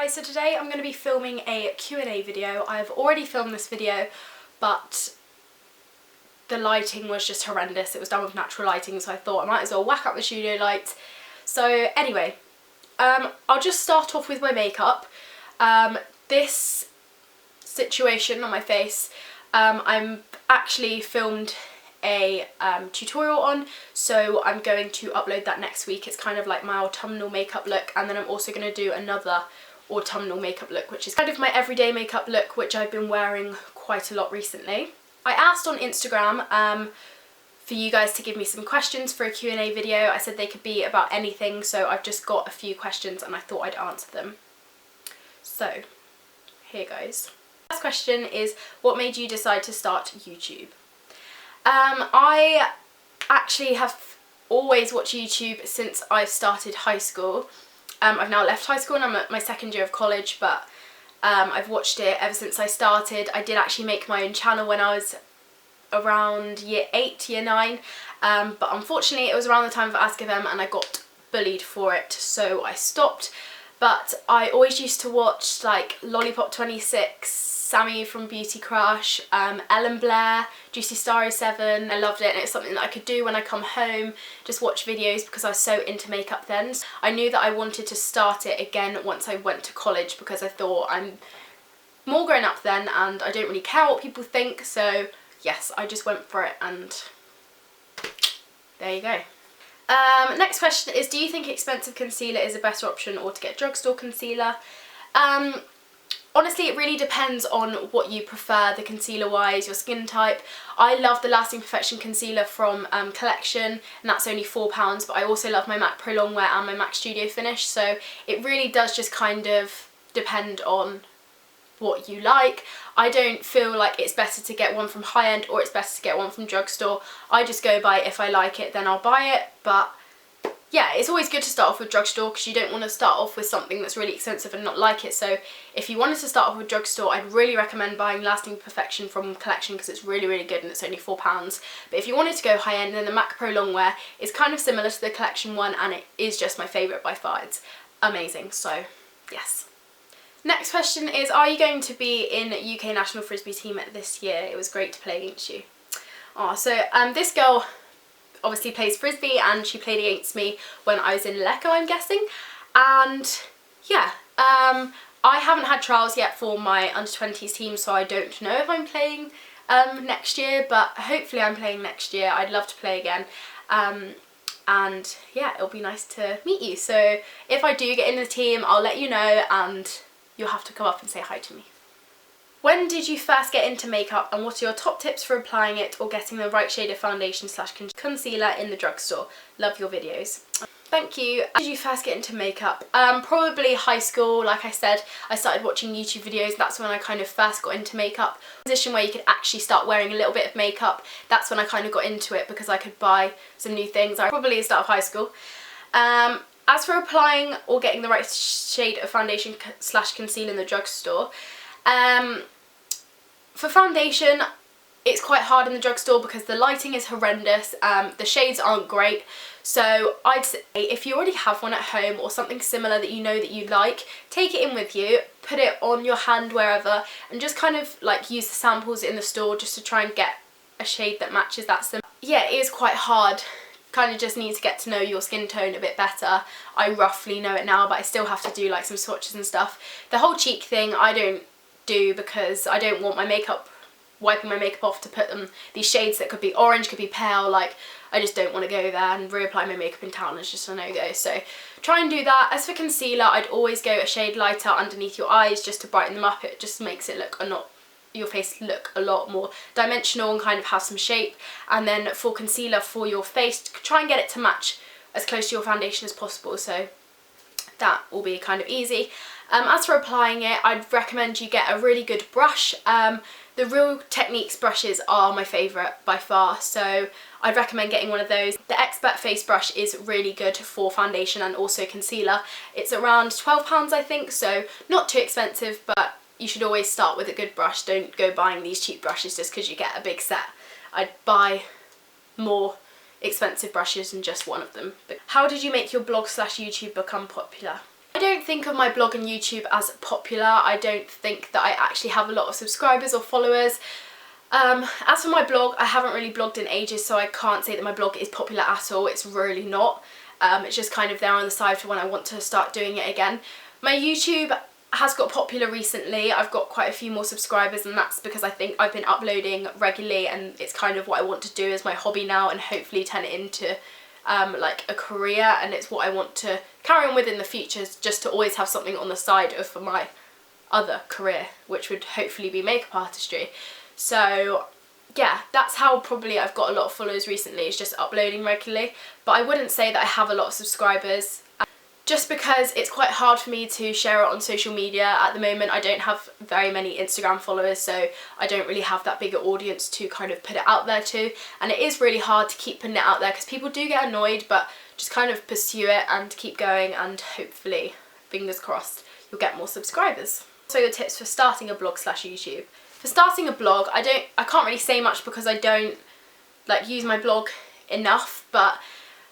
guys, so today I'm going to be filming a Q&A video. I've already filmed this video, but the lighting was just horrendous. It was done with natural lighting, so I thought I might as well whack up the studio lights. So anyway, I'll just start off with my makeup. This situation on my face, I'm actually filmed a tutorial on, so I'm going to upload that next week. It's kind of like my autumnal makeup look, and then I'm also going to do another autumnal makeup look, which is kind of my everyday makeup look, which I've been wearing quite a lot recently. I asked on Instagram for you guys to give me some questions for a Q&A video. I said they could be about anything, so I've just got a few questions and I thought I'd answer them. So here goes. First question is, what made you decide to start YouTube? I actually have always watched YouTube since I started high school. I've now left high school and I'm at my second year of college, but I've watched it ever since I started. I did actually make my own channel when I was around year 8, year 9, but unfortunately it was around the time of Ask of M and I got bullied for it, so I stopped. But I always used to watch like Lollipop 26, Sammy from Beauty Crush, Ellen Blair, Juicy Star 07. I loved it, and it's something that I could do when I come home, just watch videos, because I was so into makeup then. I knew that I wanted to start it again once I went to college, because I thought I'm more grown up then and I don't really care what people think, so yes, I just went for it and there you go. Next question is, do you think expensive concealer is a better option or to get drugstore concealer? Honestly, it really depends on what you prefer, the concealer wise, your skin type. I love the Lasting Perfection concealer from Collection, and that's only £4, but I also love my MAC Pro Longwear and my MAC Studio Finish, so it really does just kind of depend on what you like. I don't feel like it's better to get one from high end or it's better to get one from drugstore. I just go by, if I like it then I'll buy it, but yeah, it's always good to start off with drugstore because you don't want to start off with something that's really expensive and not like it. So if you wanted to start off with drugstore, I'd really recommend buying Lasting Perfection from Collection because it's really, really good and it's only £4. But if you wanted to go high end, then the MAC Pro Longwear is kind of similar to the Collection one and it is just my favourite by far. It's amazing, so yes. Next question is, are you going to be in UK National Frisbee team this year? It was great to play against you. Oh, so this girl obviously plays Frisbee and she played against me when I was in Lecco, I'm guessing. And yeah, I haven't had trials yet for my under-20s team, so I don't know if I'm playing next year, but hopefully I'm playing next year. I'd love to play again. And yeah, it'll be nice to meet you. So if I do get in the team, I'll let you know and you'll have to come up and say hi to me. When did you first get into makeup and what are your top tips for applying it or getting the right shade of foundation / concealer in the drugstore? Love your videos. Thank you. When did you first get into makeup? Probably high school. Like I said, I started watching YouTube videos. That's when I kind of first got into makeup. Position where you could actually start wearing a little bit of makeup. That's when I kind of got into it because I could buy some new things. I probably start of high school. As for applying or getting the right shade of foundation / concealer in the drugstore, for foundation, it's quite hard in the drugstore because the lighting is horrendous, the shades aren't great, so I'd say if you already have one at home or something similar that you know that you like, take it in with you, put it on your hand wherever, and just kind of like use the samples in the store just to try and get a shade that matches that similar. Yeah, it is quite hard. Kind of just need to get to know your skin tone a bit better. I roughly know it now, but I still have to do like some swatches and stuff. The whole cheek thing I don't do because I don't want my makeup, wiping my makeup off to put them, these shades that could be orange, could be pale, like I just don't want to go there and reapply my makeup in town. It's just a no-go, so try and do that. As for concealer, I'd always go a shade lighter underneath your eyes just to brighten them up. It just makes it look your face look a lot more dimensional and kind of have some shape. And then for concealer for your face, try and get it to match as close to your foundation as possible, so that will be kind of easy. As for applying it, I'd recommend you get a really good brush. The Real Techniques brushes are my favourite by far, so I'd recommend getting one of those. The Expert Face brush is really good for foundation and also concealer. It's around £12 I think, so not too expensive, but you should always start with a good brush. Don't go buying these cheap brushes just because you get a big set. I'd buy more expensive brushes than just one of them. How did you make your blog / YouTube become popular? I don't think of my blog and YouTube as popular. I don't think that I actually have a lot of subscribers or followers. As for my blog, I haven't really blogged in ages, so I can't say that my blog is popular at all. It's really not. It's just kind of there on the side for when I want to start doing it again. My YouTube has got popular recently. I've got quite a few more subscribers, and that's because I think I've been uploading regularly, and it's kind of what I want to do as my hobby now, and hopefully turn it into like a career, and it's what I want to carry on with in the future, just to always have something on the side of for my other career, which would hopefully be makeup artistry. So yeah, that's how probably I've got a lot of followers recently, is just uploading regularly. But I wouldn't say that I have a lot of subscribers, just because it's quite hard for me to share it on social media at the moment. I don't have very many Instagram followers, so I don't really have that bigger audience to kind of put it out there to, and it is really hard to keep putting it out there because people do get annoyed, but just kind of pursue it and keep going, and hopefully, fingers crossed, you'll get more subscribers. So your tips for starting a blog / YouTube. For starting a blog, I can't really say much because I don't like use my blog enough, but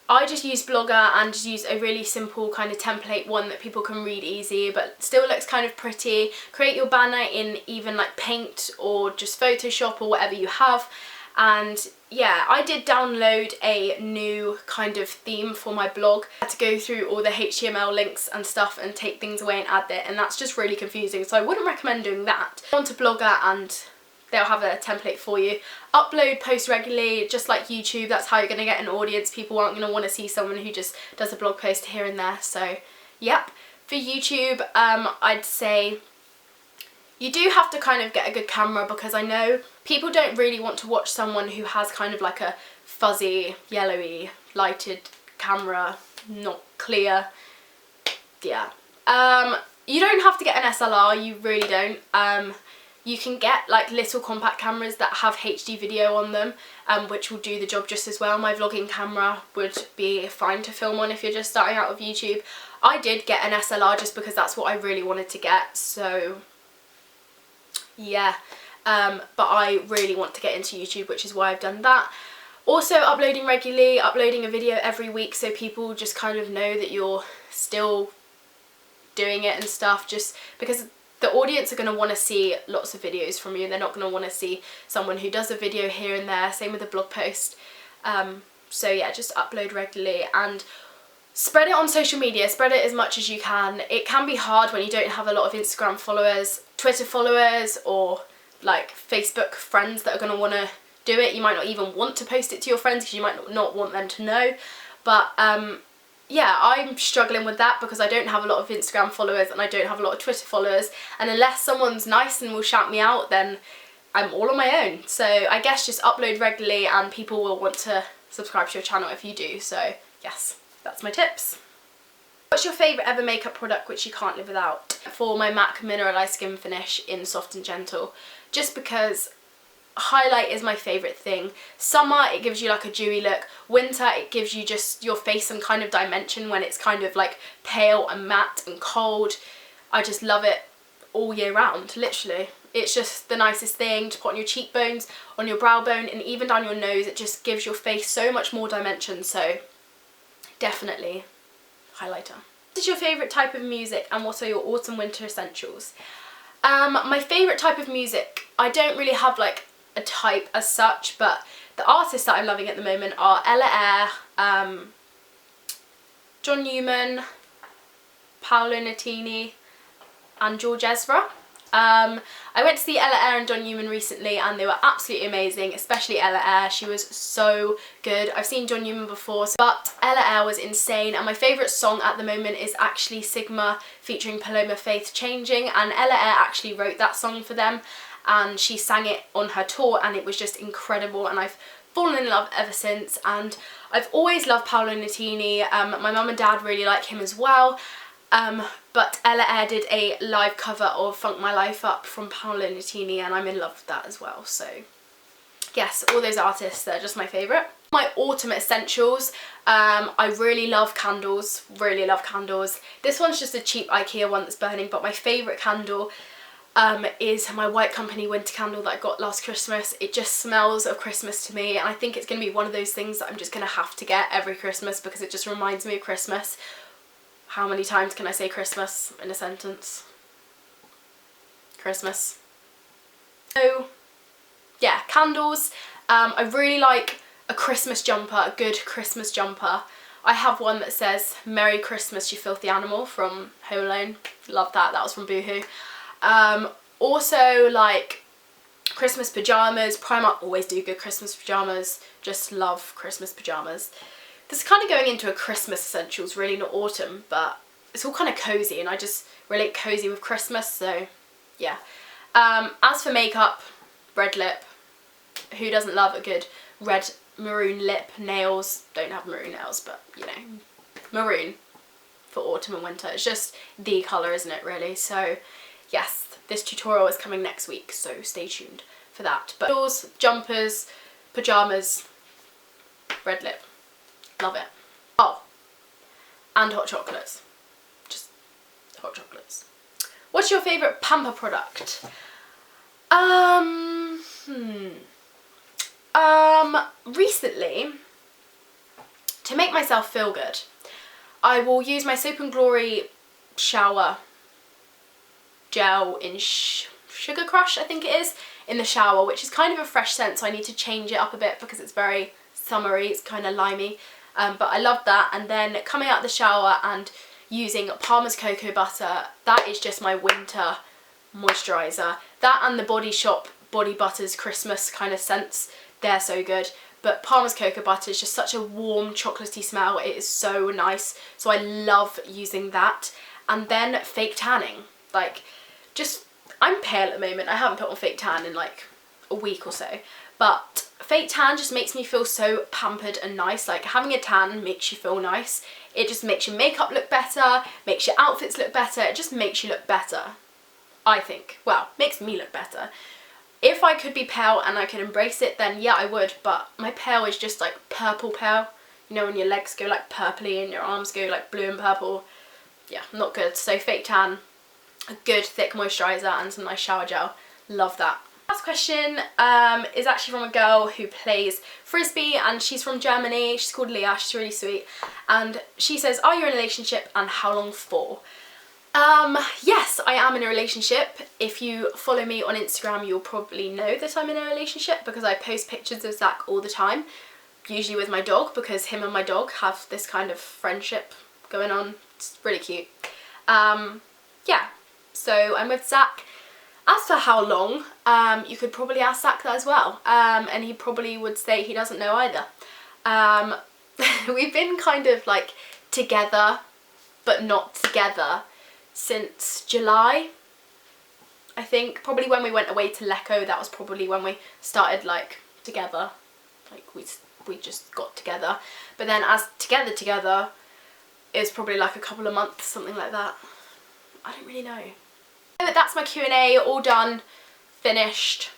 I just use Blogger and just use a really simple kind of template one that people can read easy but still looks kind of pretty. Create your banner in even like Paint or just Photoshop or whatever you have. And yeah, I did download a new kind of theme for my blog. I had to go through all the HTML links and stuff and take things away and add it, and that's just really confusing, so I wouldn't recommend doing that. Go on to Blogger and they'll have a template for you. Upload, post regularly, just like YouTube. That's how you're going to get an audience. People aren't going to want to see someone who just does a blog post here and there. So yep. For YouTube, I'd say you do have to kind of get a good camera, because I know people don't really want to watch someone who has kind of like a fuzzy, yellowy, lighted camera, not clear. Yeah. You don't have to get an SLR, you really don't. You can get like little compact cameras that have HD video on them, which will do the job just as well. My vlogging camera would be fine to film on if you're just starting out with YouTube. I did get an SLR just because that's what I really wanted to get, so yeah. But I really want to get into YouTube, which is why I've done that. Also uploading regularly, uploading a video every week, so people just kind of know that you're still doing it and stuff, just because the audience are going to want to see lots of videos from you. They're not going to want to see someone who does a video here and there. Same with a blog post. So yeah, just upload regularly and spread it on social media. Spread it as much as you can. It can be hard when you don't have a lot of Instagram followers, Twitter followers, or like Facebook friends that are going to want to do it. You might not even want to post it to your friends because you might not want them to know. But yeah, I'm struggling with that because I don't have a lot of Instagram followers and I don't have a lot of Twitter followers, and unless someone's nice and will shout me out, then I'm all on my own. So I guess just upload regularly and people will want to subscribe to your channel if you do. So yes, that's my tips. What's your favourite ever makeup product which you can't live without? For my MAC Mineralised Skin Finish in Soft and Gentle, just because highlight is my favourite thing. Summer, it gives you like a dewy look. Winter, it gives you just your face some kind of dimension when it's kind of like pale and matte and cold. I just love it all year round, literally. It's just the nicest thing to put on your cheekbones, on your brow bone, and even down your nose. It just gives your face so much more dimension, so definitely highlighter. What is your favourite type of music and what are your autumn winter essentials? My favourite type of music, I don't really have like a type as such, but the artists that I'm loving at the moment are Ella Eyre, John Newman, Paolo Nutini and George Ezra. I went to see Ella Eyre and John Newman recently and they were absolutely amazing, especially Ella Eyre. She was so good. I've seen John Newman before, but Ella Eyre was insane, and my favourite song at the moment is actually Sigma featuring Paloma Faith, Changing, and Ella Eyre actually wrote that song for them and she sang it on her tour and it was just incredible, and I've fallen in love ever since. And I've always loved Paolo Nutini. My mum and dad really like him as well. But Ella Eyre did a live cover of Funk My Life Up from Paolo Nutini and I'm in love with that as well. So yes, all those artists, they're just my favourite. My autumn essentials, I really love candles, really love candles. This one's just a cheap IKEA one that's burning, but my favourite candle is my White Company winter candle that I got last Christmas. It just smells of Christmas to me, and I think it's going to be one of those things that I'm just going to have to get every Christmas because it just reminds me of Christmas. How many times can I say Christmas in a sentence? Christmas. So yeah, candles. I really like a Christmas jumper, a good Christmas jumper. I have one that says Merry Christmas You Filthy Animal from Home Alone. Love that, that was from Boohoo. Also like Christmas pyjamas. Primark always do good Christmas pyjamas. Just love Christmas pyjamas. This is kind of going into a Christmas essentials, really, not autumn, but it's all kind of cozy and I just relate cozy with Christmas, so yeah. As for makeup, red lip. Who doesn't love a good red maroon lip? Nails, don't have maroon nails, but you know, maroon for autumn and winter. It's just the colour, isn't it, really? So yes, this tutorial is coming next week, so stay tuned for that. But candles, jumpers, pyjamas, red lip. Love it. Oh, and hot chocolates. Just hot chocolates. What's your favourite pamper product? Recently, to make myself feel good, I will use my Soap and Glory shower gel in Sugar Crush, I think it is, in the shower, which is kind of a fresh scent, so I need to change it up a bit because it's very summery, it's kind of limey, but I love that. And then coming out of the shower and using Palmer's Cocoa Butter, that is just my winter moisturiser. That and the Body Shop Body Butters Christmas kind of scents, they're so good. But Palmer's Cocoa Butter is just such a warm chocolatey smell, it is so nice, so I love using that. And then fake tanning, like, just, I'm pale at the moment, I haven't put on fake tan in like a week or so, but fake tan just makes me feel so pampered and nice. Like, having a tan makes you feel nice, it just makes your makeup look better, makes your outfits look better, it just makes you look better, I think. Well, makes me look better. If I could be pale and I could embrace it, then yeah, I would, but my pale is just like purple pale. You know, when your legs go like purpley and your arms go like blue and purple. Yeah, not good. So fake tan, a good thick moisturiser and some nice shower gel. Love that. Last question is actually from a girl who plays frisbee and she's from Germany. She's called Leah, she's really sweet. And she says, are you in a relationship and how long for? Yes, I am in a relationship. If you follow me on Instagram, you'll probably know that I'm in a relationship because I post pictures of Zach all the time, usually with my dog, because him and my dog have this kind of friendship going on. It's really cute. Yeah, so I'm with Zach. As for how long, you could probably ask Zach that as well, and he probably would say he doesn't know either. We've been kind of like together, but not together, since July, I think. Probably when we went away to Lecco, that was probably when we started like together, like we just got together. But then as together is probably like a couple of months, something like that. I don't really know. But that's my Q&A, all done, finished.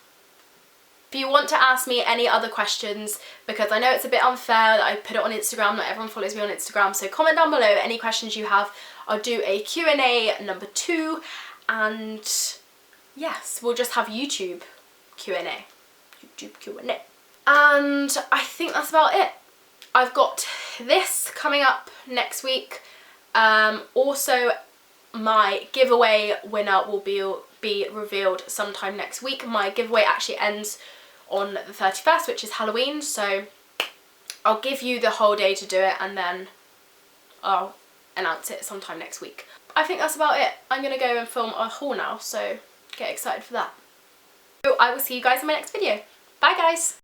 If you want to ask me any other questions, because I know it's a bit unfair that I put it on Instagram, not everyone follows me on Instagram, so comment down below any questions you have. I'll do a Q&A number 2, and yes, we'll just have YouTube Q&A. YouTube Q&A. And I think that's about it. I've got this coming up next week. Also, my giveaway winner will be revealed sometime next week. My giveaway actually ends on the 31st, which is Halloween, so I'll give you the whole day to do it and then I'll announce it sometime next week. I think that's about it. I'm gonna go and film a haul now, so get excited for that. So I will see you guys in my next video. Bye guys!